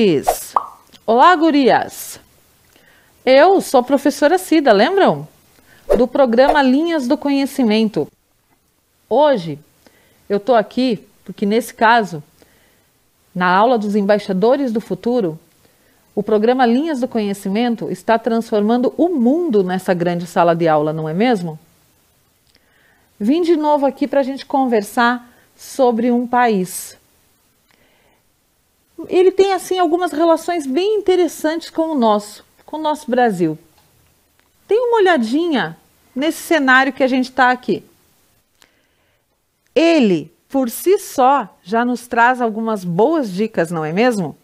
guris! Olá, gurias! Eu sou a professora Cida, lembram? Do programa Linhas do Conhecimento. Hoje eu estou aqui porque, nesse caso, na aula dos Embaixadores do Futuro, o programa Linhas do Conhecimento está transformando o mundo nessa grande sala de aula, não é mesmo? Vim de novo aqui para a gente conversar sobre um país. Ele tem, assim, algumas relações bem interessantes com o nosso Brasil. Dê uma olhadinha nesse cenário que a gente está aqui. Ele, por si só, já nos traz algumas boas dicas, não é mesmo?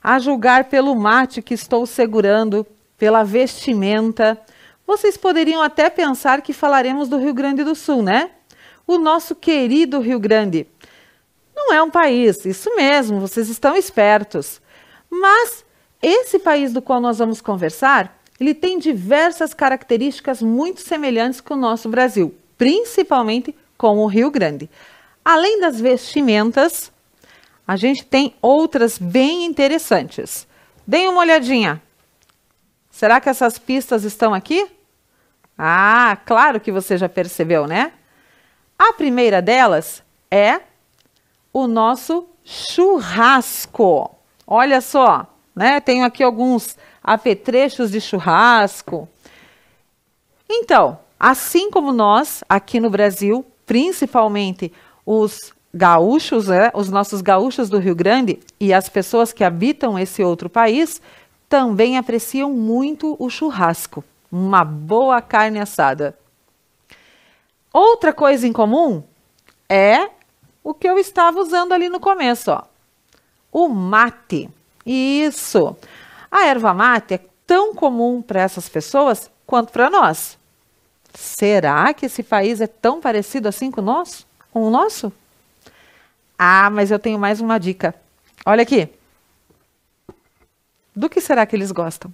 A julgar pelo mate que estou segurando, pela vestimenta, vocês poderiam até pensar que falaremos do Rio Grande do Sul, né? O nosso querido Rio Grande. Não é um país, isso mesmo, vocês estão espertos. Mas esse país do qual nós vamos conversar, ele tem diversas características muito semelhantes com o nosso Brasil, principalmente com o Rio Grande. Além das vestimentas, a gente tem outras bem interessantes. Deem uma olhadinha. Será que essas pistas estão aqui? Ah, claro que você já percebeu, né? A primeira delas é o nosso churrasco. Olha só, né? Tenho aqui alguns apetrechos de churrasco. Então, assim como nós, aqui no Brasil, principalmente os gaúchos, os nossos gaúchos do Rio Grande e as pessoas que habitam esse outro país, também apreciam muito o churrasco, uma boa carne assada. Outra coisa em comum é o que eu estava usando ali no começo, ó. O mate. Isso. A erva mate é tão comum para essas pessoas quanto para nós. Será que esse país é tão parecido assim com o nosso? Ah, mas eu tenho mais uma dica. Olha aqui. Do que será que eles gostam?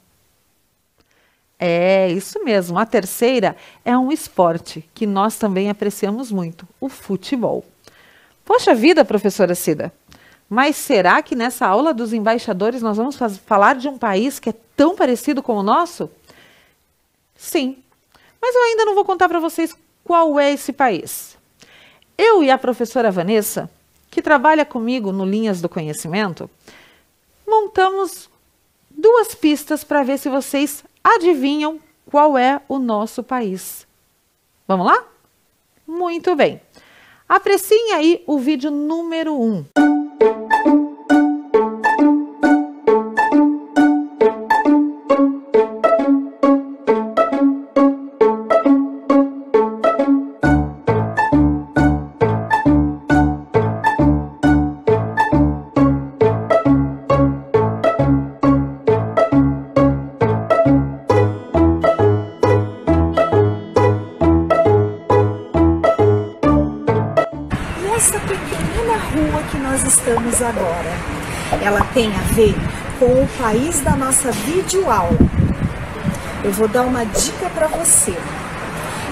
É isso mesmo. A terceira é um esporte que nós também apreciamos muito, o futebol. Poxa vida, professora Cida, mas será que nessa aula dos embaixadores nós vamos falar de um país que é tão parecido com o nosso? Sim, mas eu ainda não vou contar para vocês qual é esse país. Eu e a professora Vanessa, que trabalha comigo no Linhas do Conhecimento, montamos duas pistas para ver se vocês adivinham qual é o nosso país. Vamos lá? Muito bem. Apreciem aí o vídeo número 1. Essa pequena rua que nós estamos agora, ela tem a ver com o país da nossa videoaula. Eu vou dar uma dica para você.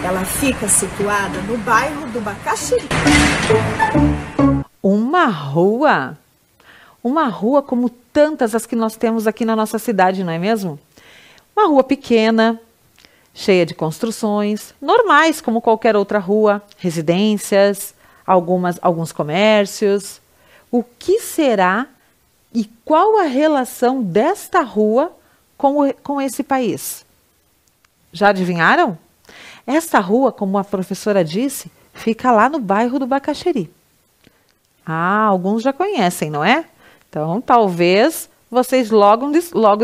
Ela fica situada no bairro do Bacaxiri. Uma rua? Uma rua como tantas as que nós temos aqui na nossa cidade, não é mesmo? Uma rua pequena, cheia de construções, normais como qualquer outra rua, residências, alguns comércios. O que será e qual a relação desta rua com esse país? Já adivinharam? Esta rua, como a professora disse, fica lá no bairro do Bacaxiri. Ah, alguns já conhecem, não é? Então, talvez vocês logo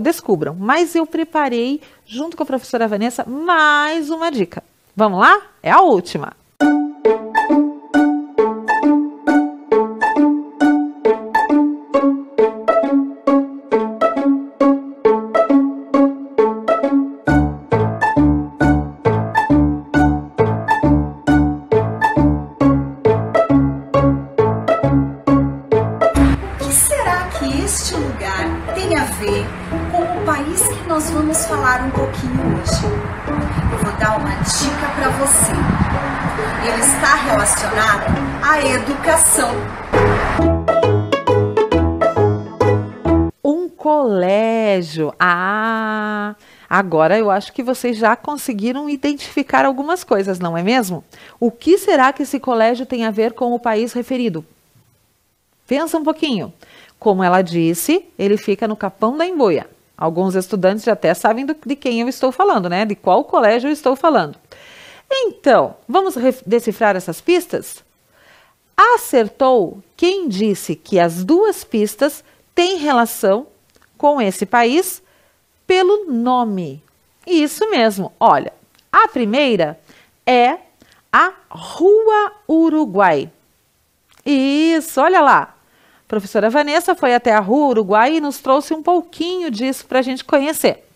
descubram. Mas eu preparei, junto com a professora Vanessa, mais uma dica. Vamos lá? É a última. Este lugar tem a ver com o país que nós vamos falar um pouquinho hoje. Eu vou dar uma dica para você. Ele está relacionado à educação. colégio. Ah, agora eu acho que vocês já conseguiram identificar algumas coisas, não é mesmo? O que será que esse colégio tem a ver com o país referido? Pensa um pouquinho. Como ela disse, ele fica no Capão da Embuia. Alguns estudantes já até sabem de quem eu estou falando, né? De qual colégio eu estou falando. Então, vamos decifrar essas pistas? Acertou quem disse que as duas pistas têm relação com esse país pelo nome. Isso mesmo, olha, a primeira é a Rua Uruguai. Isso, olha lá. A professora Vanessa foi até a Rua Uruguai e nos trouxe um pouquinho disso para a gente conhecer,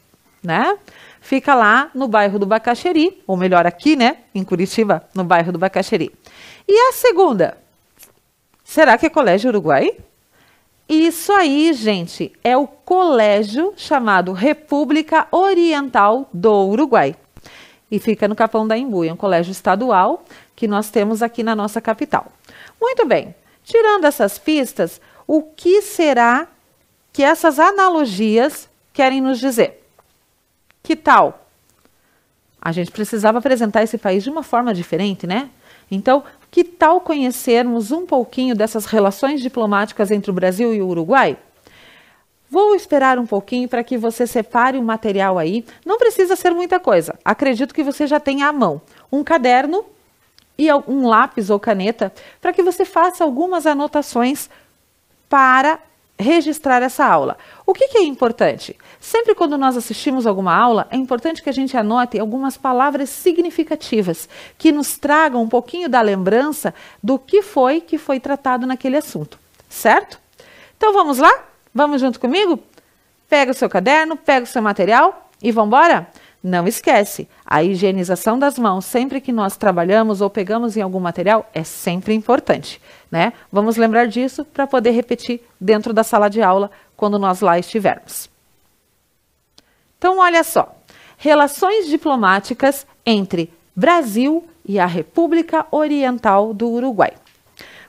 né? Fica lá no bairro do Bacaxeri, ou melhor aqui, né, em Curitiba, no bairro do Bacaxeri. E a segunda? Será que é Colégio Uruguai? Isso aí, gente, é o colégio chamado República Oriental do Uruguai. E fica no Capão da Embuia, um colégio estadual que nós temos aqui na nossa capital. Muito bem, tirando essas pistas, o que será que essas analogias querem nos dizer? Que tal? A gente precisava apresentar esse país de uma forma diferente, né? Então, que tal conhecermos um pouquinho dessas relações diplomáticas entre o Brasil e o Uruguai? Vou esperar um pouquinho para que você separe o material aí. Não precisa ser muita coisa. Acredito que você já tenha à mão um caderno e um lápis ou caneta para que você faça algumas anotações para registrar essa aula. O que é importante? Sempre quando nós assistimos alguma aula, é importante que a gente anote algumas palavras significativas que nos tragam um pouquinho da lembrança do que foi tratado naquele assunto, certo? Então vamos lá? Vamos junto comigo? Pega o seu caderno, pega o seu material e vamos embora? Não esquece, a higienização das mãos sempre que nós trabalhamos ou pegamos em algum material é sempre importante, né? Vamos lembrar disso para poder repetir dentro da sala de aula quando nós lá estivermos. Então, olha só, relações diplomáticas entre Brasil e a República Oriental do Uruguai.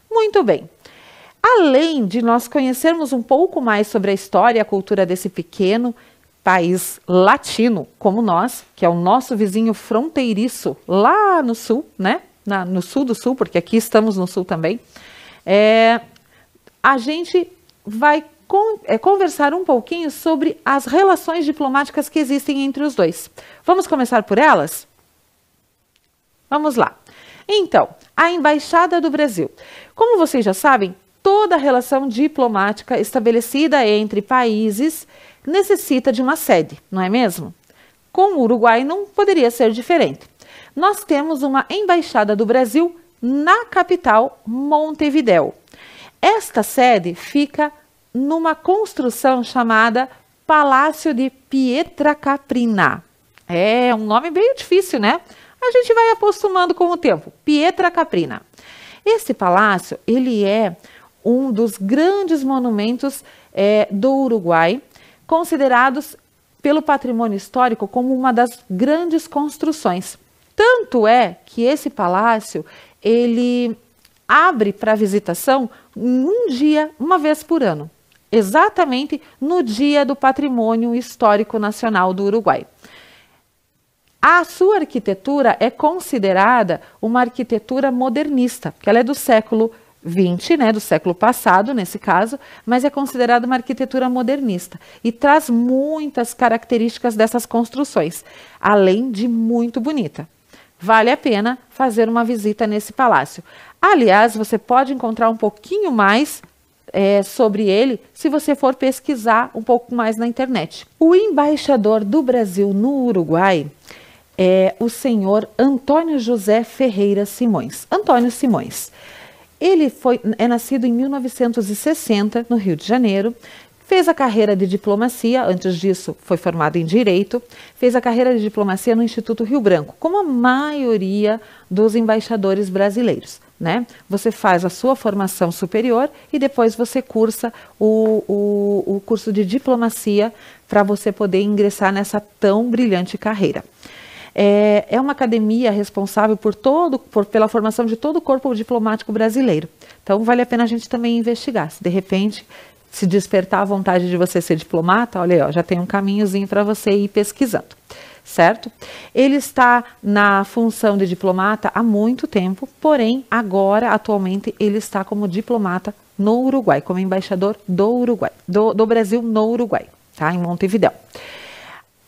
Muito bem. Além de nós conhecermos um pouco mais sobre a história e a cultura desse pequeno país latino como nós, que é o nosso vizinho fronteiriço lá no sul, né? No sul do sul, porque aqui estamos no sul também, a gente vai conversar um pouquinho sobre as relações diplomáticas que existem entre os dois. Vamos começar por elas? Vamos lá. Então, a Embaixada do Brasil. Como vocês já sabem, toda relação diplomática estabelecida entre países necessita de uma sede, não é mesmo? Com o Uruguai não poderia ser diferente. Nós temos uma Embaixada do Brasil na capital, Montevidéu. Esta sede fica numa construção chamada Palácio de Pietracaprina. É um nome bem difícil, né? A gente vai acostumando com o tempo. Pietracaprina. Esse palácio, ele é um dos grandes monumentos do Uruguai, considerados pelo patrimônio histórico como uma das grandes construções. Tanto é que esse palácio, ele abre para visitação um dia, uma vez por ano, exatamente no Dia do Patrimônio Histórico Nacional do Uruguai. A sua arquitetura é considerada uma arquitetura modernista, porque ela é do século XX, né, do século passado, nesse caso, mas é considerada uma arquitetura modernista e traz muitas características dessas construções, além de muito bonita. Vale a pena fazer uma visita nesse palácio. Aliás, você pode encontrar um pouquinho mais sobre ele se você for pesquisar um pouco mais na internet. O embaixador do Brasil no Uruguai é o senhor Antônio José Ferreira Simões. Antônio Simões. Ele é nascido em 1960, no Rio de Janeiro, fez a carreira de diplomacia, antes disso foi formado em Direito, fez a carreira de diplomacia no Instituto Rio Branco, como a maioria dos embaixadores brasileiros, né? Você faz a sua formação superior e depois você cursa o curso de diplomacia para você poder ingressar nessa tão brilhante carreira. É uma academia responsável pela formação de todo o corpo diplomático brasileiro. Então, vale a pena a gente também investigar. Se de repente se despertar a vontade de você ser diplomata, olha aí, ó, já tem um caminhozinho para você ir pesquisando, certo? Ele está na função de diplomata há muito tempo, porém, agora, atualmente, ele está como diplomata no Uruguai, como embaixador do Uruguai, do Brasil no Uruguai, tá? Em Montevidéu.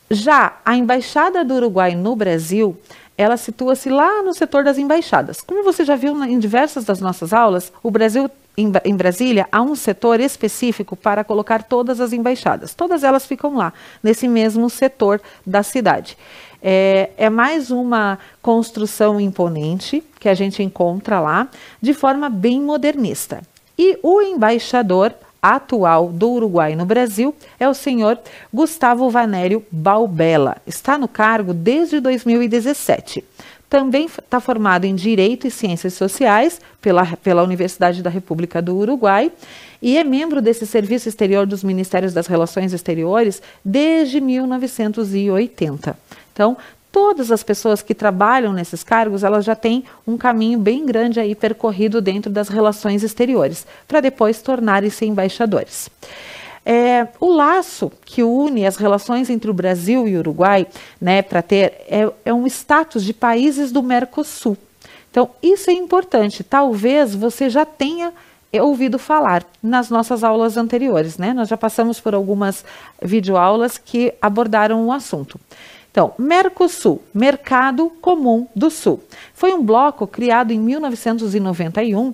Já a Embaixada do Uruguai no Brasil, ela situa-se lá no setor das embaixadas. Como você já viu em diversas das nossas aulas, o Brasil, em Brasília, há um setor específico para colocar todas as embaixadas. Todas elas ficam lá, nesse mesmo setor da cidade. É mais uma construção imponente que a gente encontra lá, de forma bem modernista. E o embaixador atual do Uruguai no Brasil é o senhor Gustavo Vanério Balbella. Está no cargo desde 2017. Também está formado em Direito e Ciências Sociais pela Universidade da República do Uruguai e é membro desse Serviço Exterior dos Ministérios das Relações Exteriores desde 1980. Então, todas as pessoas que trabalham nesses cargos, elas já têm um caminho bem grande aí percorrido dentro das relações exteriores, para depois tornarem-se embaixadores. O laço que une as relações entre o Brasil e o Uruguai, né, para ter, é um status de países do Mercosul. Então, isso é importante. Talvez você já tenha ouvido falar nas nossas aulas anteriores, né? Nós já passamos por algumas videoaulas que abordaram o assunto. Então, Mercosul, Mercado Comum do Sul, foi um bloco criado em 1991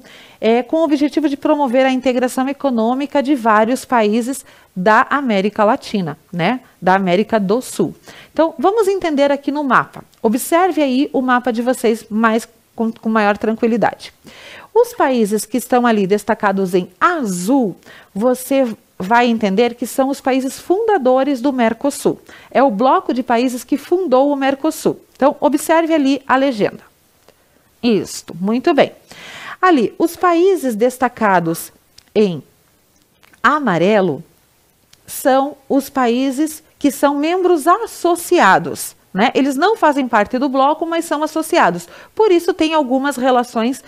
com o objetivo de promover a integração econômica de vários países da América Latina, né? Da América do Sul. Então, vamos entender aqui no mapa. Observe aí o mapa de vocês com maior tranquilidade. Os países que estão ali destacados em azul, você vai entender que são os países fundadores do Mercosul. É o bloco de países que fundou o Mercosul. Então, observe ali a legenda. Isto, muito bem. Ali, os países destacados em amarelo são os países que são membros associados, né? Eles não fazem parte do bloco, mas são associados. Por isso, tem algumas relações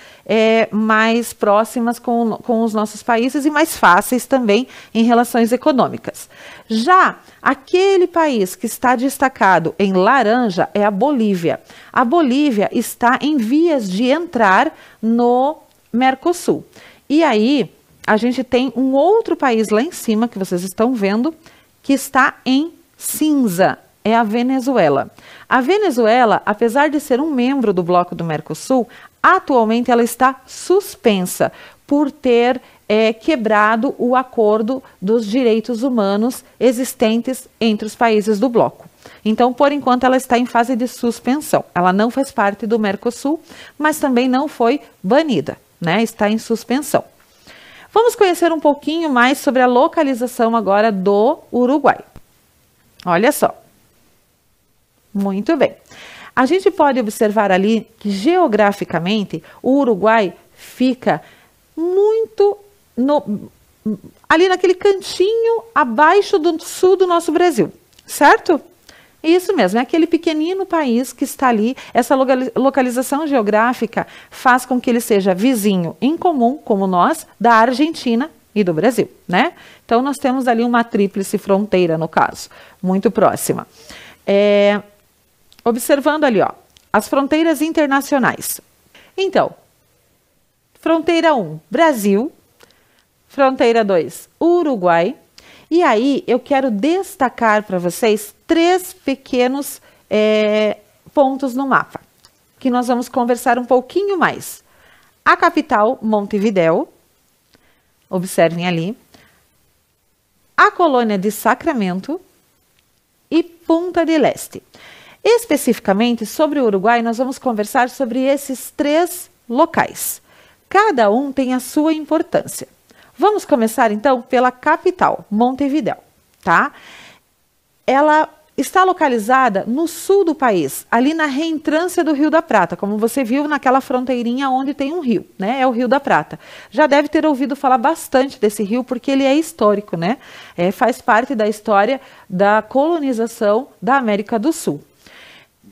mais próximas com os nossos países e mais fáceis também em relações econômicas. Já aquele país que está destacado em laranja é a Bolívia. A Bolívia está em vias de entrar no Mercosul. E aí, a gente tem um outro país lá em cima, que vocês estão vendo, que está em cinza. É a Venezuela. A Venezuela, apesar de ser um membro do bloco do Mercosul, atualmente ela está suspensa por ter quebrado o acordo dos direitos humanos existentes entre os países do bloco. Então, por enquanto, ela está em fase de suspensão. Ela não faz parte do Mercosul, mas também não foi banida, né? Está em suspensão. Vamos conhecer um pouquinho mais sobre a localização agora do Uruguai. Olha só. Muito bem. A gente pode observar ali que geograficamente o Uruguai fica muito ali naquele cantinho abaixo do sul do nosso Brasil, certo? Isso mesmo, é aquele pequenino país que está ali. Essa localização geográfica faz com que ele seja vizinho em comum, como nós, da Argentina e do Brasil, né? Então, nós temos ali uma tríplice fronteira, no caso, muito próxima. Observando ali, ó, as fronteiras internacionais. Então, fronteira 1, Brasil. Fronteira 2, Uruguai. E aí, eu quero destacar para vocês 3 pequenos pontos no mapa, que nós vamos conversar um pouquinho mais. A capital, Montevidéu. Observem ali. A colônia de Sacramento e Punta del Este. Especificamente sobre o Uruguai, nós vamos conversar sobre esses 3 locais. Cada um tem a sua importância. Vamos começar então pela capital, Montevidéu, tá? Ela está localizada no sul do país, ali na reentrância do Rio da Prata, como você viu naquela fronteirinha onde tem um rio, né? É o Rio da Prata. Já deve ter ouvido falar bastante desse rio, porque ele é histórico, né? Faz parte da história da colonização da América do Sul,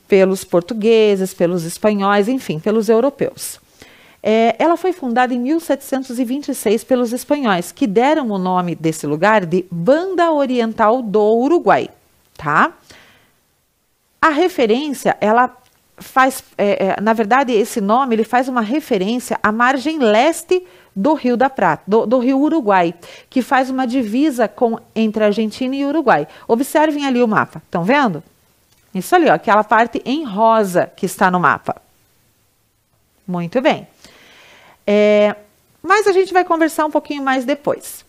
pelos portugueses, pelos espanhóis, enfim, pelos europeus. Ela foi fundada em 1726 pelos espanhóis, que deram o nome desse lugar de Banda Oriental do Uruguai, tá? A referência, ela faz, na verdade, esse nome ele faz uma referência à margem leste do Rio da Prata, do Rio Uruguai, que faz uma divisa entre Argentina e Uruguai. Observem ali o mapa, estão vendo? Isso ali, ó, aquela parte em rosa que está no mapa. Muito bem. Mas a gente vai conversar um pouquinho mais depois.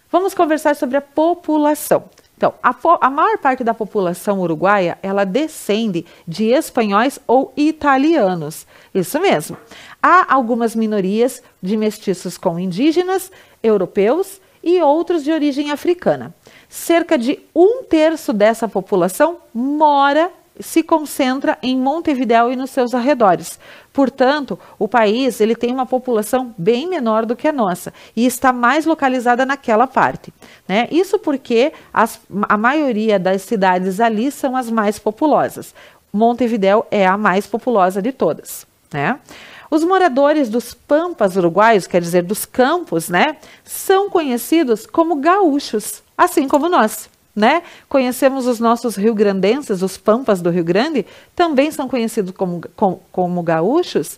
Vamos conversar sobre a população. Então, a maior parte da população uruguaia, ela descende de espanhóis ou italianos. Isso mesmo. Há algumas minorias de mestiços com indígenas, europeus e outros de origem africana. Cerca de 1/3 dessa população se concentra em Montevidéu e nos seus arredores. Portanto, o país ele tem uma população bem menor do que a nossa e está mais localizada naquela parte, né? Isso porque a maioria das cidades ali são as mais populosas. Montevidéu é a mais populosa de todas, né? Os moradores dos pampas uruguaios, quer dizer, dos campos, né, são conhecidos como gaúchos, assim como nós. Né? Conhecemos os nossos rio-grandenses, os pampas do Rio Grande, também são conhecidos como gaúchos.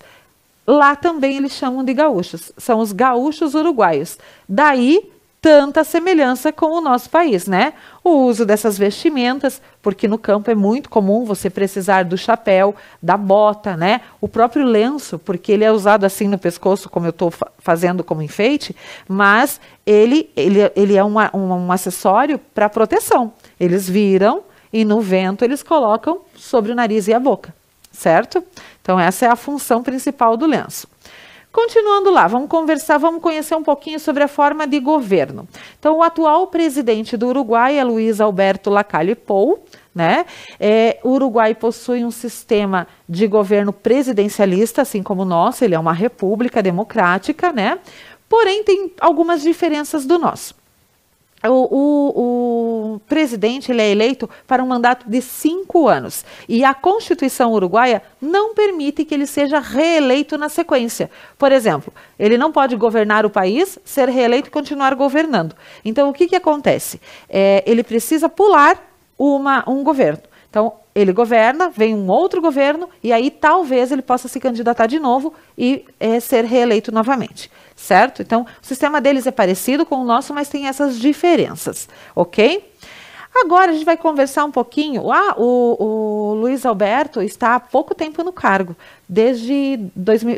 Lá também eles chamam de gaúchos, são os gaúchos uruguaios. Daí tanta semelhança com o nosso país, né? O uso dessas vestimentas, porque no campo é muito comum você precisar do chapéu, da bota, né? O próprio lenço, porque ele é usado assim no pescoço, como eu estou fazendo como enfeite, mas ele é um acessório para proteção. Eles viram e no vento eles colocam sobre o nariz e a boca, certo? Então essa é a função principal do lenço. Continuando lá, vamos conhecer um pouquinho sobre a forma de governo. Então, o atual presidente do Uruguai é Luiz Alberto Lacalle Pou, né? O Uruguai possui um sistema de governo presidencialista, assim como o nosso, ele é uma república democrática, né? Porém, tem algumas diferenças do nosso. O presidente ele é eleito para um mandato de 5 anos e a Constituição uruguaia não permite que ele seja reeleito na sequência. Por exemplo, ele não pode governar o país, ser reeleito e continuar governando. Então, o que acontece? Ele precisa pular um governo. Então, ele governa, vem um outro governo e aí talvez ele possa se candidatar de novo e ser reeleito novamente, certo? Então, o sistema deles é parecido com o nosso, mas tem essas diferenças, ok? Agora a gente vai conversar um pouquinho. O Luiz Alberto está há pouco tempo no cargo, desde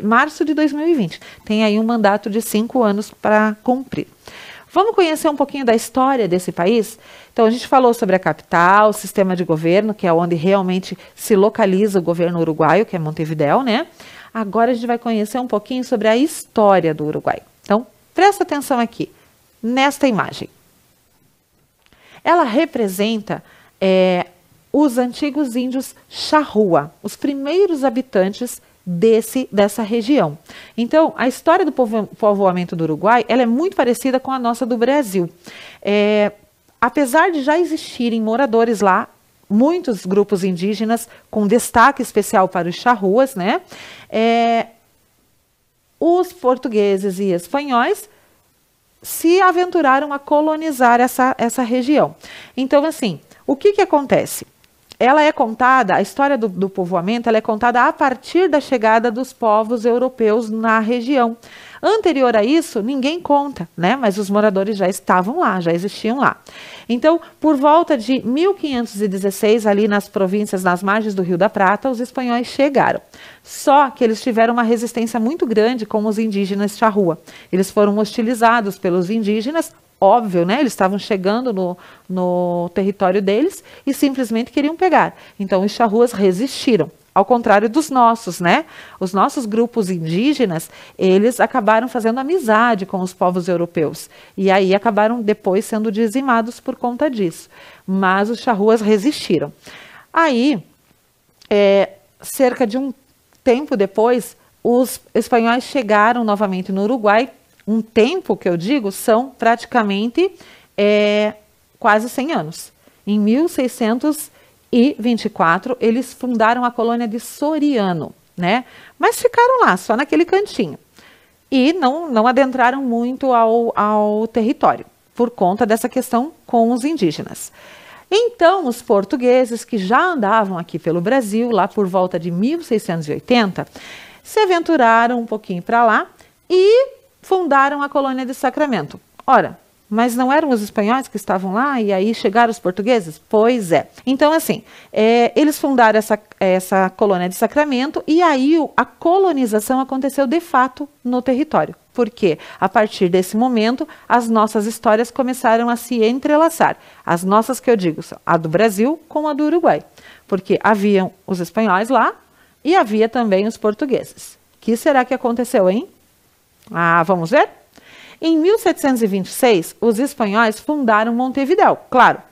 março de 2020. Tem aí um mandato de 5 anos para cumprir. Vamos conhecer um pouquinho da história desse país? Então, a gente falou sobre a capital, o sistema de governo, que é onde realmente se localiza o governo uruguaio, que é Montevidéu, né? Agora a gente vai conhecer um pouquinho sobre a história do Uruguai. Então, presta atenção aqui, nesta imagem. Ela representa os antigos índios charrúa, os primeiros habitantes dessa região. Então, a história do povoamento do Uruguai, ela é muito parecida com a nossa do Brasil. Apesar de já existirem moradores lá, muitos grupos indígenas, com destaque especial para os charruas, né? Os portugueses e espanhóis se aventuraram a colonizar essa região. Então, assim, o que acontece? Ela é contada, a história do povoamento, ela é contada a partir da chegada dos povos europeus na região. Anterior a isso, ninguém conta, né? Mas os moradores já estavam lá, já existiam lá. Então, por volta de 1516, ali nas províncias, nas margens do Rio da Prata, os espanhóis chegaram. Só que eles tiveram uma resistência muito grande com os indígenas charrúa. Eles foram hostilizados pelos indígenas, óbvio, né? Eles estavam chegando no território deles e simplesmente queriam pegar. Então, os charruas resistiram. Ao contrário dos nossos, né? Os nossos grupos indígenas, eles acabaram fazendo amizade com os povos europeus. E aí acabaram depois sendo dizimados por conta disso. Mas os charruas resistiram. Aí, cerca de um tempo depois, os espanhóis chegaram novamente no Uruguai. Um tempo que eu digo são praticamente quase 100 anos. Em 1624, eles fundaram a colônia de Soriano. né? Mas ficaram lá, só naquele cantinho. E não adentraram muito ao território, por conta dessa questão com os indígenas. Então, os portugueses que já andavam aqui pelo Brasil, lá por volta de 1680, se aventuraram um pouquinho para lá e fundaram a colônia de Sacramento. Ora, mas não eram os espanhóis que estavam lá e aí chegaram os portugueses? Pois é. Então, assim, eles fundaram essa colônia de Sacramento e aí a colonização aconteceu de fato no território. Porque a partir desse momento, as nossas histórias começaram a se entrelaçar. As nossas, que eu digo, a do Brasil com a do Uruguai. Porque haviam os espanhóis lá e havia também os portugueses. O que será que aconteceu, hein? Vamos ver? Em 1726, os espanhóis fundaram Montevidéu. Claro,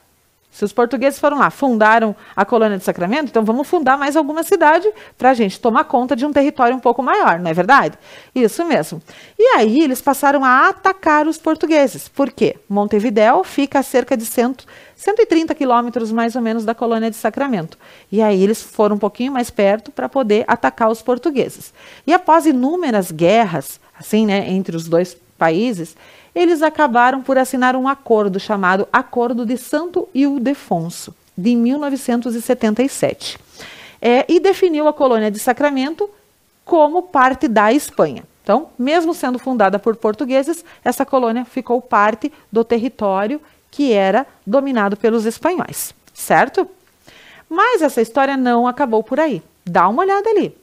se os portugueses foram lá, fundaram a colônia de Sacramento, então vamos fundar mais alguma cidade para a gente tomar conta de um território um pouco maior, não é verdade? Isso mesmo. E aí eles passaram a atacar os portugueses. Por quê? Montevidéu fica a cerca de 130 quilômetros mais ou menos da colônia de Sacramento. E aí eles foram um pouquinho mais perto para poder atacar os portugueses. E após inúmeras guerras, assim, né, entre os dois países, eles acabaram por assinar um acordo chamado Acordo de Santo Ildefonso, de 1977. E definiu a colônia de Sacramento como parte da Espanha. Então, mesmo sendo fundada por portugueses, essa colônia ficou parte do território que era dominado pelos espanhóis, certo? Mas essa história não acabou por aí. Dá uma olhada ali.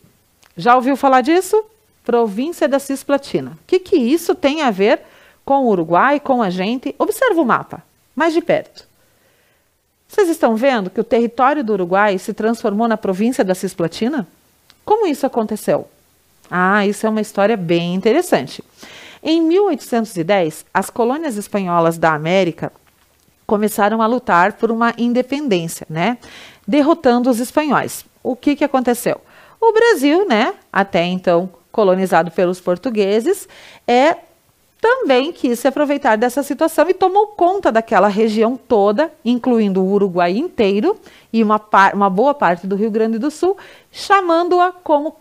Já ouviu falar disso? Província da Cisplatina. O que isso tem a ver com o Uruguai, com a gente? Observa o mapa, mais de perto. Vocês estão vendo que o território do Uruguai se transformou na província da Cisplatina? Como isso aconteceu? Isso é uma história bem interessante. Em 1810, as colônias espanholas da América começaram a lutar por uma independência, né? Derrotando os espanhóis. O que aconteceu? O Brasil, né, até então colonizado pelos portugueses, também quis se aproveitar dessa situação e tomou conta daquela região toda, incluindo o Uruguai inteiro e uma boa parte do Rio Grande do Sul, chamando-a como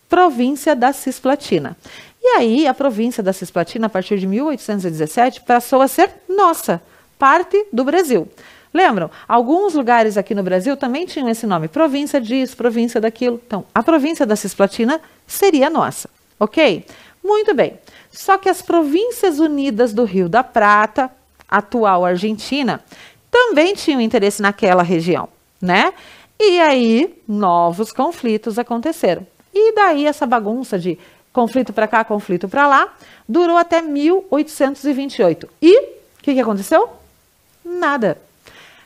província da Cisplatina. E aí a província da Cisplatina, a partir de 1817, passou a ser nossa, parte do Brasil. Lembram? Alguns lugares aqui no Brasil também tinham esse nome, província disso, província daquilo. Então, a província da Cisplatina seria nossa, ok? Muito bem. Só que as Províncias Unidas do Rio da Prata, atual Argentina, também tinham interesse naquela região, né? E aí, novos conflitos aconteceram. E daí essa bagunça de conflito para cá, conflito para lá, durou até 1828. E o que aconteceu? Nada.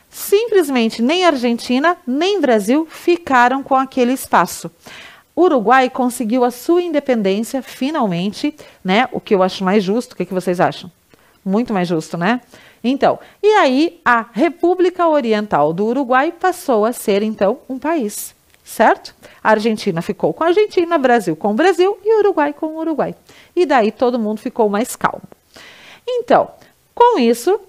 Simplesmente nem Argentina, nem Brasil ficaram com aquele espaço. O Uruguai conseguiu a sua independência, finalmente, né? O que eu acho mais justo. O que vocês acham? Muito mais justo, né? Então, e aí a República Oriental do Uruguai passou a ser, então, um país, certo? A Argentina ficou com a Argentina, Brasil com o Brasil e o Uruguai com o Uruguai. E daí todo mundo ficou mais calmo. Então, com isso,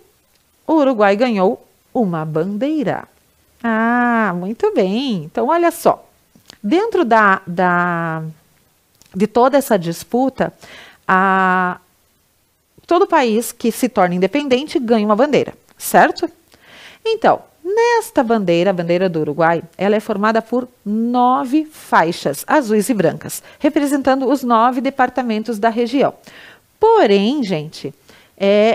o Uruguai ganhou uma bandeira. Muito bem. Então, olha só. Dentro de toda essa disputa, todo país que se torna independente ganha uma bandeira, certo? Então, nesta bandeira, a bandeira do Uruguai, ela é formada por 9 faixas azuis e brancas, representando os 9 departamentos da região. Porém, gente,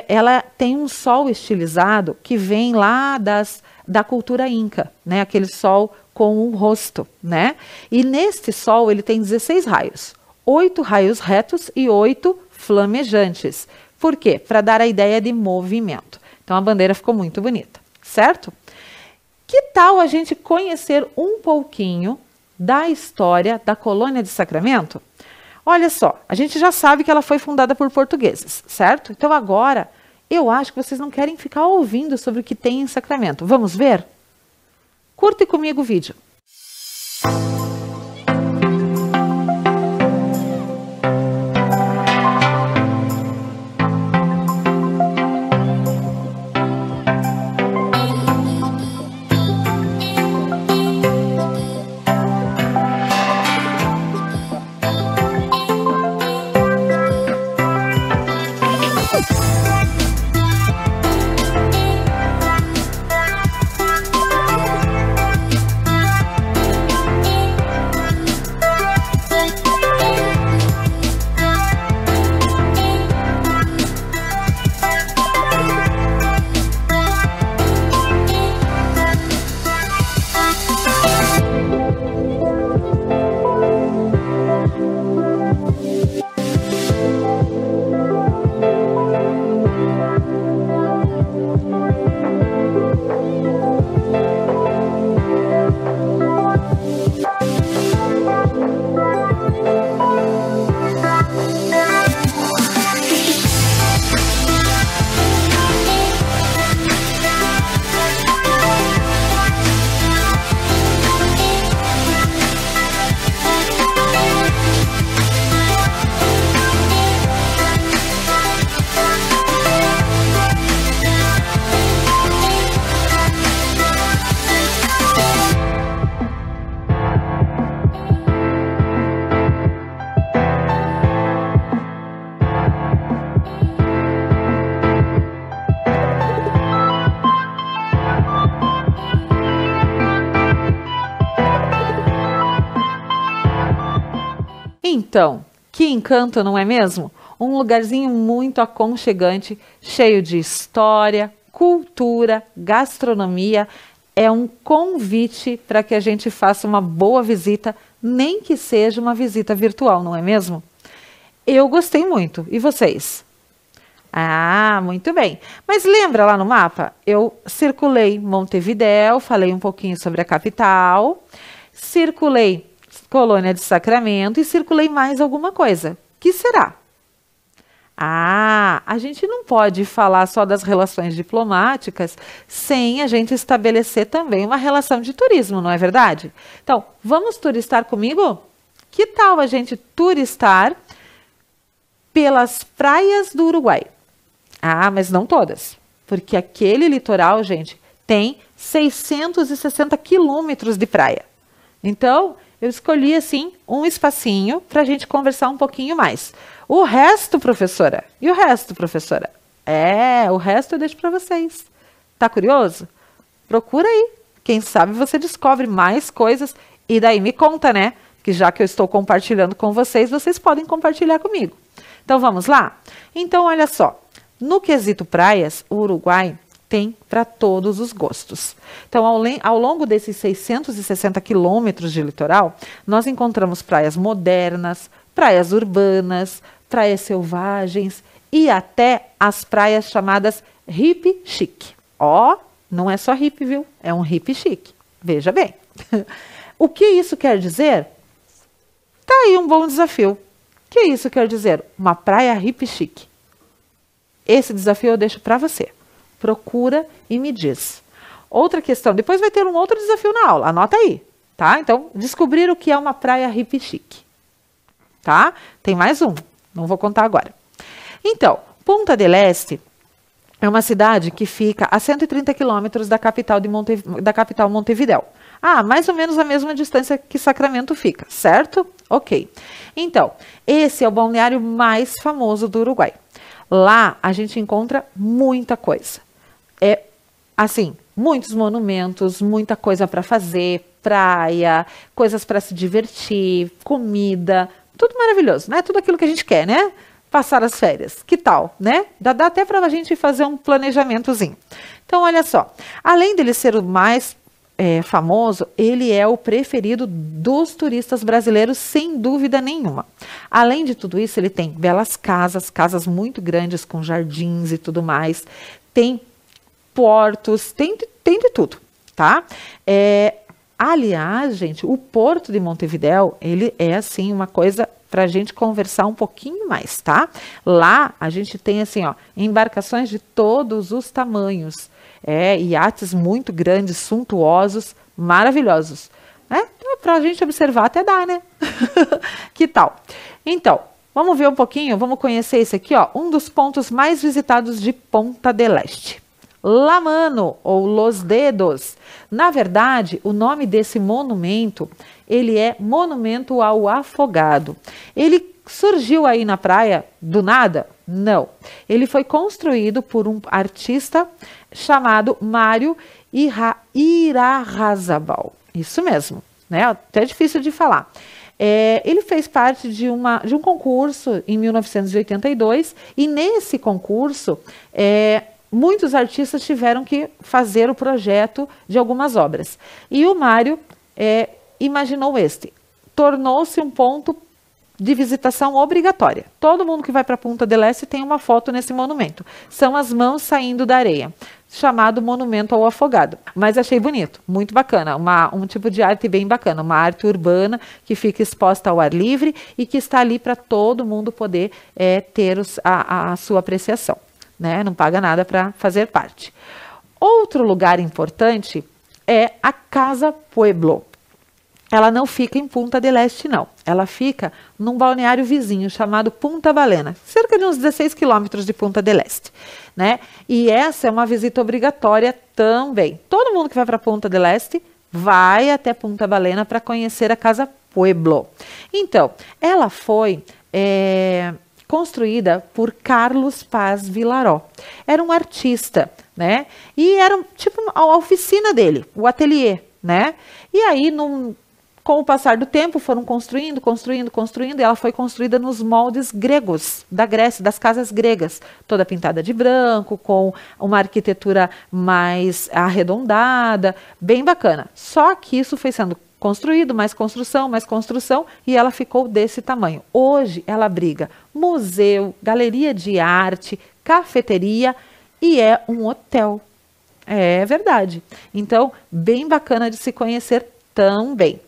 ela tem um sol estilizado que vem lá da cultura inca, né? Aquele sol com um rosto, né? E neste sol ele tem 16 raios, 8 raios retos e 8 flamejantes. Por quê? Para dar a ideia de movimento. Então a bandeira ficou muito bonita, certo? Que tal a gente conhecer um pouquinho da história da colônia de Sacramento? Olha só, a gente já sabe que ela foi fundada por portugueses, certo? Então agora, eu acho que vocês não querem ficar ouvindo sobre o que tem em Sacramento. Vamos ver? Curte comigo o vídeo. Então, que encanto, não é mesmo? Um lugarzinho muito aconchegante, cheio de história, cultura, gastronomia. É um convite para que a gente faça uma boa visita, nem que seja uma visita virtual, não é mesmo? Eu gostei muito. E vocês? Ah, muito bem. Mas lembra lá no mapa? Eu circulei Montevidéu, falei um pouquinho sobre a capital, circulei Colônia de Sacramento e circulei mais alguma coisa. Que será? Ah, a gente não pode falar só das relações diplomáticas sem a gente estabelecer também uma relação de turismo, não é verdade? Então, vamos turistar comigo? Que tal a gente turistar pelas praias do Uruguai? Ah, mas não todas, porque aquele litoral, gente, tem 660 quilômetros de praia. Então, eu escolhi, assim, um espacinho para a gente conversar um pouquinho mais. O resto, professora? E o resto, professora? O resto eu deixo para vocês. Tá curioso? Procura aí. Quem sabe você descobre mais coisas e daí me conta, né? Que já que eu estou compartilhando com vocês, vocês podem compartilhar comigo. Então, vamos lá? Então, olha só. No quesito praias, o Uruguai tem para todos os gostos. Então, ao longo desses 660 quilômetros de litoral, nós encontramos praias modernas, praias urbanas, praias selvagens e até as praias chamadas hippie chic. Ó, não é só hippie, viu? É um hippie chic. Veja bem. O que isso quer dizer? Tá aí um bom desafio. O que isso quer dizer? Uma praia hippie chic. Esse desafio eu deixo para você. Procura e me diz. Outra questão, depois vai ter um outro desafio na aula, anota aí, tá? Então, descobrir o que é uma praia hippie chic, tá? Tem mais um, não vou contar agora. Então, Punta del Este é uma cidade que fica a 130 quilômetros da capital Montevidéu. Ah, mais ou menos a mesma distância que Sacramento fica, certo? Ok. Então, esse é o balneário mais famoso do Uruguai. Lá a gente encontra muita coisa. Assim, muitos monumentos, muita coisa para fazer, praia, coisas para se divertir, comida, tudo maravilhoso, né? Tudo aquilo que a gente quer, né? Passar as férias. Que tal, né? Dá até para a gente fazer um planejamentozinho. Então, olha só. Além dele ser o mais famoso, ele é o preferido dos turistas brasileiros, sem dúvida nenhuma. Além de tudo isso, ele tem belas casas muito grandes com jardins e tudo mais, tem portos, tem de tudo, tá? Aliás, gente, o Porto de Montevidéu, ele é assim uma coisa para a gente conversar um pouquinho mais, tá? Lá a gente tem assim, ó, embarcações de todos os tamanhos, iates muito grandes, suntuosos, maravilhosos, né? Para a gente observar até dá, né? Que tal? Então, vamos ver um pouquinho, vamos conhecer esse aqui, ó, um dos pontos mais visitados de Punta del Este. La Mano, ou Los Dedos. Na verdade, o nome desse monumento, ele é Monumento ao Afogado. Ele surgiu aí na praia do nada? Não. Ele foi construído por um artista chamado Mário Irarrázaval. Isso mesmo, né? Até difícil de falar. Ele fez parte de um concurso em 1982 e nesse concurso muitos artistas tiveram que fazer o projeto de algumas obras. E o Mário imaginou tornou-se um ponto de visitação obrigatória. Todo mundo que vai para Punta del Este tem uma foto nesse monumento. São as mãos saindo da areia, chamado Monumento ao Afogado. Mas achei bonito, muito bacana, um tipo de arte bem bacana, uma arte urbana que fica exposta ao ar livre e que está ali para todo mundo poder ter a sua apreciação, né? Não paga nada para fazer parte. Outro lugar importante é a Casa Pueblo. Ela não fica em Punta del Este, não. Ela fica num balneário vizinho chamado Punta Balena, cerca de uns 16 quilômetros de Punta del Este, né? E essa é uma visita obrigatória também. Todo mundo que vai para Punta del Este vai até Punta Balena para conhecer a Casa Pueblo. Então, ela foi construída por Carlos Paz Vilaró. Era um artista, né? E era tipo a oficina dele, o ateliê, né? E aí, Com o passar do tempo, foram construindo, e ela foi construída nos moldes gregos, da Grécia, das casas gregas, toda pintada de branco, com uma arquitetura mais arredondada, bem bacana. Só que isso foi sendo construído, mais construção, e ela ficou desse tamanho. Hoje ela abriga museu, galeria de arte, cafeteria e é um hotel. É verdade. Então, bem bacana de se conhecer também.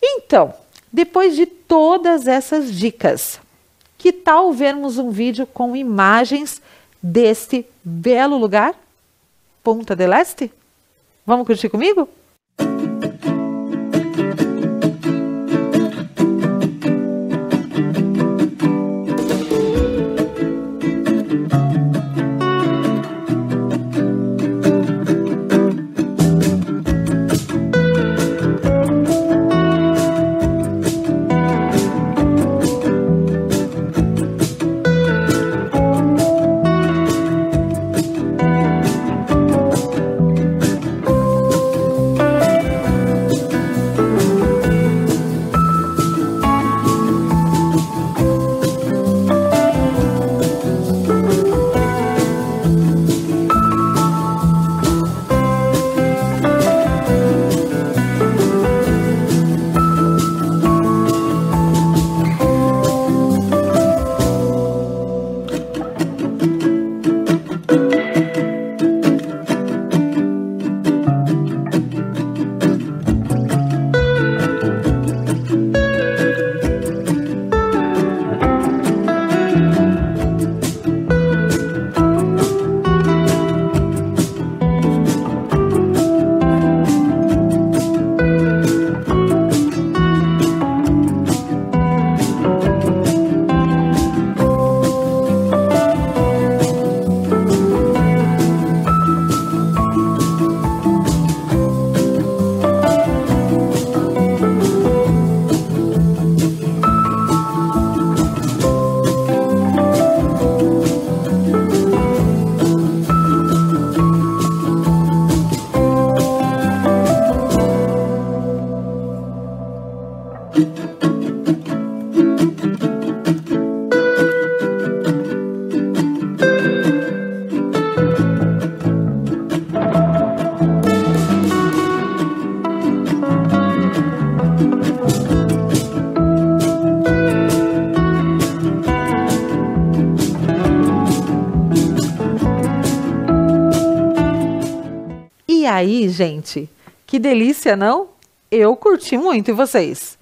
Então, depois de todas essas dicas, que tal vermos um vídeo com imagens deste belo lugar? Punta del Este? Vamos curtir comigo? E aí, gente, que delícia, não? Eu curti muito, e vocês?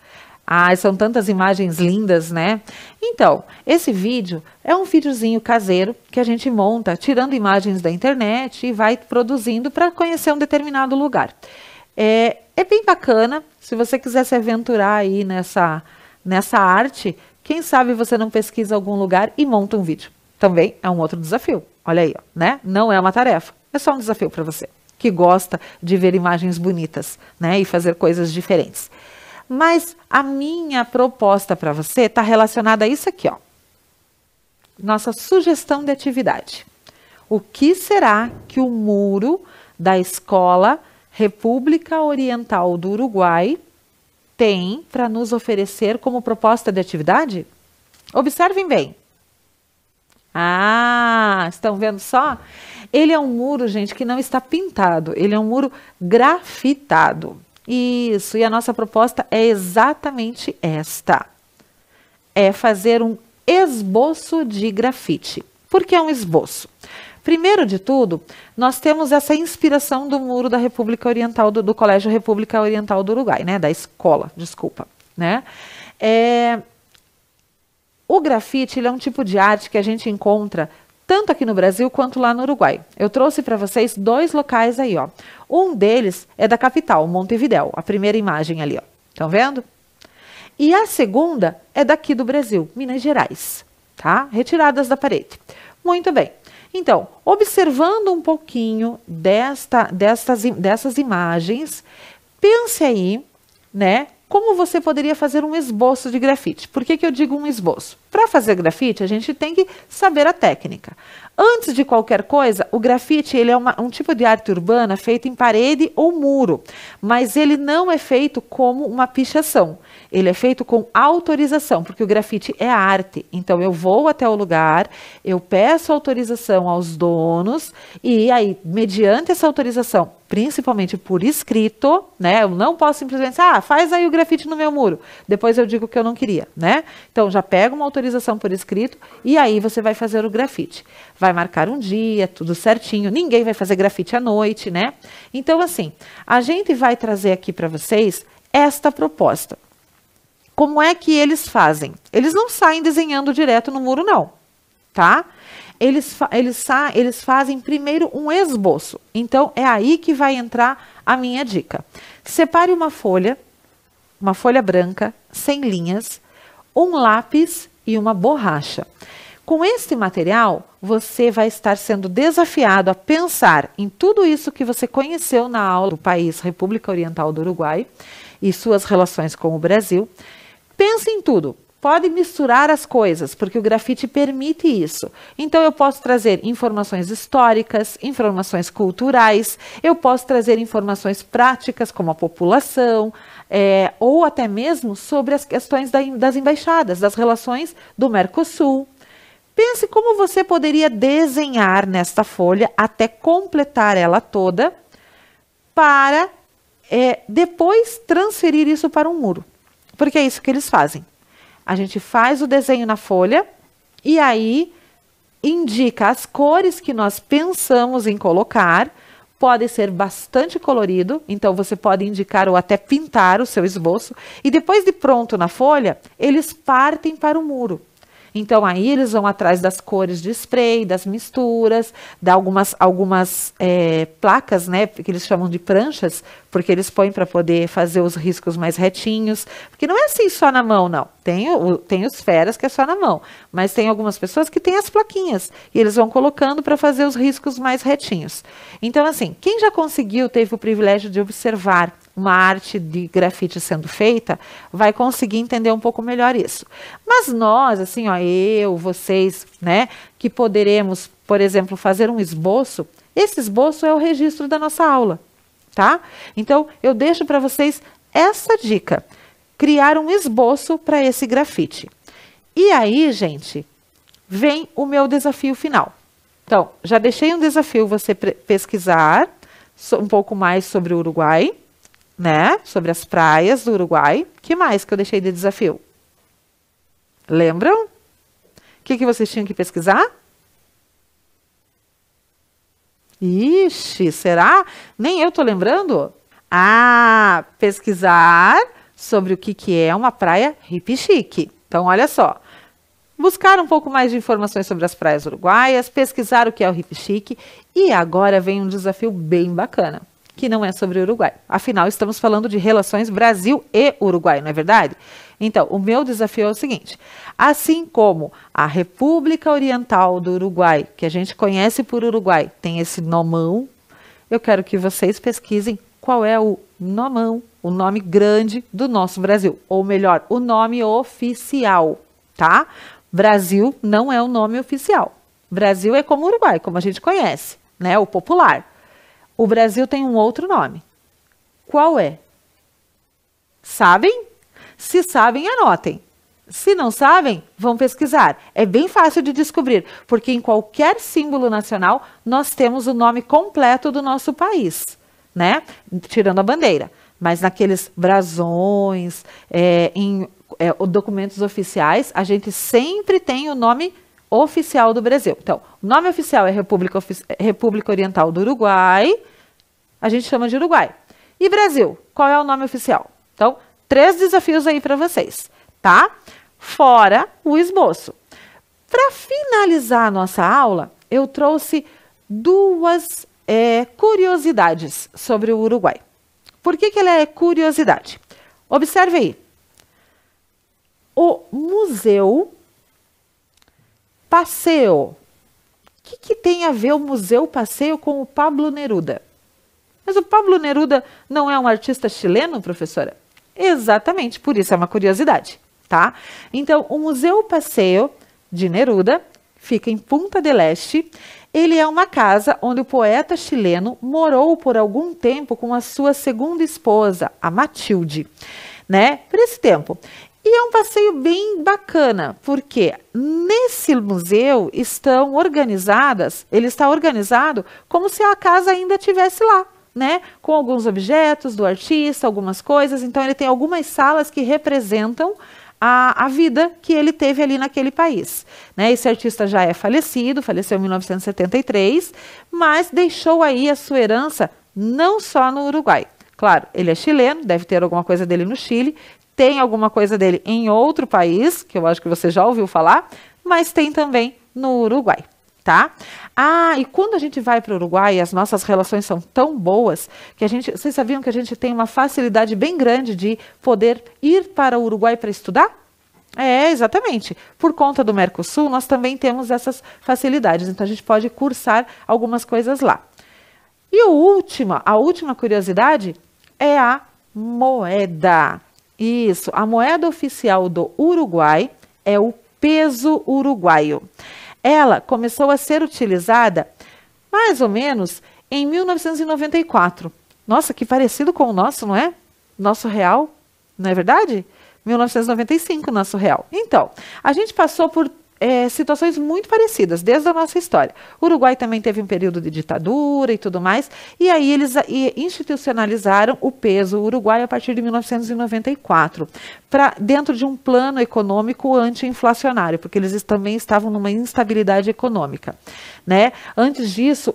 Ah, são tantas imagens lindas, né? Então, esse vídeo é um videozinho caseiro que a gente monta tirando imagens da internet e vai produzindo para conhecer um determinado lugar. É bem bacana, se você quiser se aventurar aí nessa arte, quem sabe você não pesquisa algum lugar e monta um vídeo. Também é um outro desafio. Olha aí, ó, né? Não é uma tarefa, é só um desafio para você, que gosta de ver imagens bonitas, né? E fazer coisas diferentes. Mas a minha proposta para você está relacionada a isso aqui, ó. Nossa sugestão de atividade. O que será que o muro da Escola República Oriental do Uruguai tem para nos oferecer como proposta de atividade? Observem bem. Ah, estão vendo só? Ele é um muro, gente, que não está pintado. Ele é um muro grafitado. Isso, e a nossa proposta é exatamente esta. É fazer um esboço de grafite. Por que é um esboço? Primeiro de tudo, nós temos essa inspiração do muro da República Oriental, do Colégio República Oriental do Uruguai, né? Da escola, desculpa, né? O grafite, ele é um tipo de arte que a gente encontra tanto aqui no Brasil quanto lá no Uruguai. Eu trouxe para vocês 2 locais aí, ó. Um deles é da capital, Montevidéu, a primeira imagem ali, ó. Estão vendo? E a segunda é daqui do Brasil, Minas Gerais, tá? Retiradas da parede. Muito bem. Então, observando um pouquinho dessas imagens, pense aí, né? Como você poderia fazer um esboço de grafite? Por que eu digo um esboço? Para para fazer grafite, a gente tem que saber a técnica. Antes de qualquer coisa, o grafite ele é um tipo de arte urbana feito em parede ou muro, mas ele não é feito como uma pichação. Ele é feito com autorização, porque o grafite é arte. Então, eu vou até o lugar, eu peço autorização aos donos e aí, mediante essa autorização, principalmente por escrito, né? Eu não posso simplesmente dizer, faz aí o grafite no meu muro. Depois eu digo que eu não queria, né? Então, já pega uma autorização por escrito e aí você vai fazer o grafite. Vai marcar um dia, tudo certinho. Ninguém vai fazer grafite à noite, né? Então, assim, a gente vai trazer aqui para vocês esta proposta. Como é que eles fazem? Eles não saem desenhando direto no muro, não, tá? Eles fazem primeiro um esboço. Então, é aí que vai entrar a minha dica. Separe uma folha branca, sem linhas, um lápis e uma borracha. Com este material, você vai estar sendo desafiado a pensar em tudo isso que você conheceu na aula do país República Oriental do Uruguai e suas relações com o Brasil. Pense em tudo. Pode misturar as coisas, porque o grafite permite isso. Então, eu posso trazer informações históricas, informações culturais, eu posso trazer informações práticas, como a população, ou até mesmo sobre as questões das embaixadas, das relações do Mercosul. Pense como você poderia desenhar nesta folha até completar ela toda, para depois transferir isso para um muro. Porque é isso que eles fazem. A gente faz o desenho na folha e aí indica as cores que nós pensamos em colocar. Pode ser bastante colorido, então você pode indicar ou até pintar o seu esboço. E depois de pronto na folha, eles partem para o muro. Então, aí eles vão atrás das cores de spray, das misturas, de algumas placas, né, que eles chamam de pranchas, porque eles põem para poder fazer os riscos mais retinhos. Porque não é assim só na mão, não. Tem os feras que é só na mão, mas tem algumas pessoas que têm as plaquinhas, e eles vão colocando para fazer os riscos mais retinhos. Então, assim, quem já teve o privilégio de observar uma arte de grafite sendo feita, vai conseguir entender um pouco melhor isso. Mas nós, assim, vocês, né, que poderemos, por exemplo, fazer um esboço, esse esboço é o registro da nossa aula, tá? Então, eu deixo para vocês essa dica, criar um esboço para esse grafite. E aí, gente, vem o meu desafio final. Então, já deixei um desafio você pesquisar um pouco mais sobre o Uruguai, né? Sobre as praias do Uruguai. Que mais que eu deixei de desafio? Lembram? O que vocês tinham que pesquisar? Ixi, será? Nem eu tô lembrando? Pesquisar sobre o que é uma praia hippie chique. Então, olha só. Buscar um pouco mais de informações sobre as praias uruguaias, pesquisar o que é o hippie chique. E agora vem um desafio bem bacana, que não é sobre o Uruguai. Afinal, estamos falando de relações Brasil e Uruguai, não é verdade? Então, o meu desafio é o seguinte: assim como a República Oriental do Uruguai, que a gente conhece por Uruguai, tem esse nomão, eu quero que vocês pesquisem qual é o nomão, o nome grande do nosso Brasil, ou melhor, o nome oficial, tá? Brasil não é o nome oficial. Brasil é como Uruguai, como a gente conhece, né? O popular. O Brasil tem um outro nome. Qual é? Sabem? Se sabem, anotem. Se não sabem, vão pesquisar. É bem fácil de descobrir, porque em qualquer símbolo nacional nós temos o nome completo do nosso país, né? Tirando a bandeira. Mas naqueles brasões, em documentos oficiais, a gente sempre tem o nome oficial do Brasil. Então, o nome oficial é República Oriental do Uruguai, a gente chama de Uruguai. E Brasil, qual é o nome oficial? Então, 3 desafios aí para vocês, tá? Fora o esboço. Para finalizar a nossa aula, eu trouxe 2 curiosidades sobre o Uruguai. Por que ela é curiosidade? Observe aí. O Museu Passeio. O que tem a ver o Museu Passeio com o Pablo Neruda? Mas o Pablo Neruda não é um artista chileno, professora? Exatamente, por isso é uma curiosidade. tá? Então, o Museu Passeio de Neruda fica em Punta del Este. Ele é uma casa onde o poeta chileno morou por algum tempo com a sua segunda esposa, a Matilde, né? Por esse tempo. E é um passeio bem bacana, porque nesse museu estão organizadas, ele está organizado como se a casa ainda estivesse lá, né? Com alguns objetos do artista, algumas coisas. Então ele tem algumas salas que representam a vida que ele teve ali naquele país, né? Esse artista já é falecido, faleceu em 1973, mas deixou aí a sua herança não só no Uruguai. Claro, ele é chileno, deve ter alguma coisa dele no Chile, tem alguma coisa dele em outro país, que eu acho que você já ouviu falar, mas tem também no Uruguai, tá? Ah, e quando a gente vai para o Uruguai, as nossas relações são tão boas que vocês sabiam que a gente tem uma facilidade bem grande de poder ir para o Uruguai para estudar? É, exatamente. Por conta do Mercosul, nós também temos essas facilidades, então a gente pode cursar algumas coisas lá. E a última curiosidade é a moeda. Isso, a moeda oficial do Uruguai é o peso uruguaio. Ela começou a ser utilizada mais ou menos em 1994. Nossa, que parecido com o nosso, não é? Nosso real, não é verdade? 1995, nosso real. Então, a gente passou por situações muito parecidas desde a nossa história. O Uruguai também teve um período de ditadura e tudo mais, e aí eles institucionalizaram o peso uruguaio a partir de 1994, dentro de um plano econômico anti-inflacionário, porque eles também estavam numa instabilidade econômica, né? Antes disso,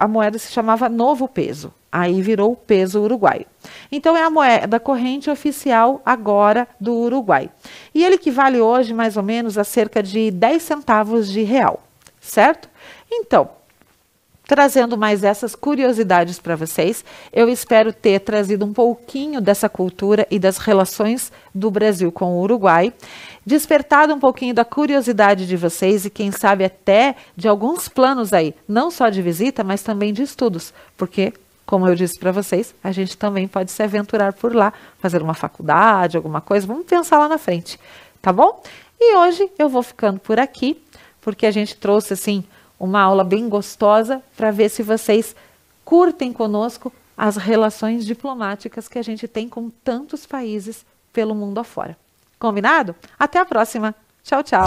a moeda se chamava Novo Peso. Aí virou o peso uruguaio. Então, é a moeda corrente oficial agora do Uruguai. E ele equivale hoje, mais ou menos, a cerca de 10 centavos de real, certo? Então, trazendo mais essas curiosidades para vocês, eu espero ter trazido um pouquinho dessa cultura e das relações do Brasil com o Uruguai, despertado um pouquinho da curiosidade de vocês e quem sabe até de alguns planos aí, não só de visita, mas também de estudos, porque como eu disse para vocês, a gente também pode se aventurar por lá, fazer uma faculdade, alguma coisa, vamos pensar lá na frente, tá bom? E hoje eu vou ficando por aqui, porque a gente trouxe, assim, uma aula bem gostosa para ver se vocês curtem conosco as relações diplomáticas que a gente tem com tantos países pelo mundo afora. Combinado? Até a próxima. Tchau, tchau.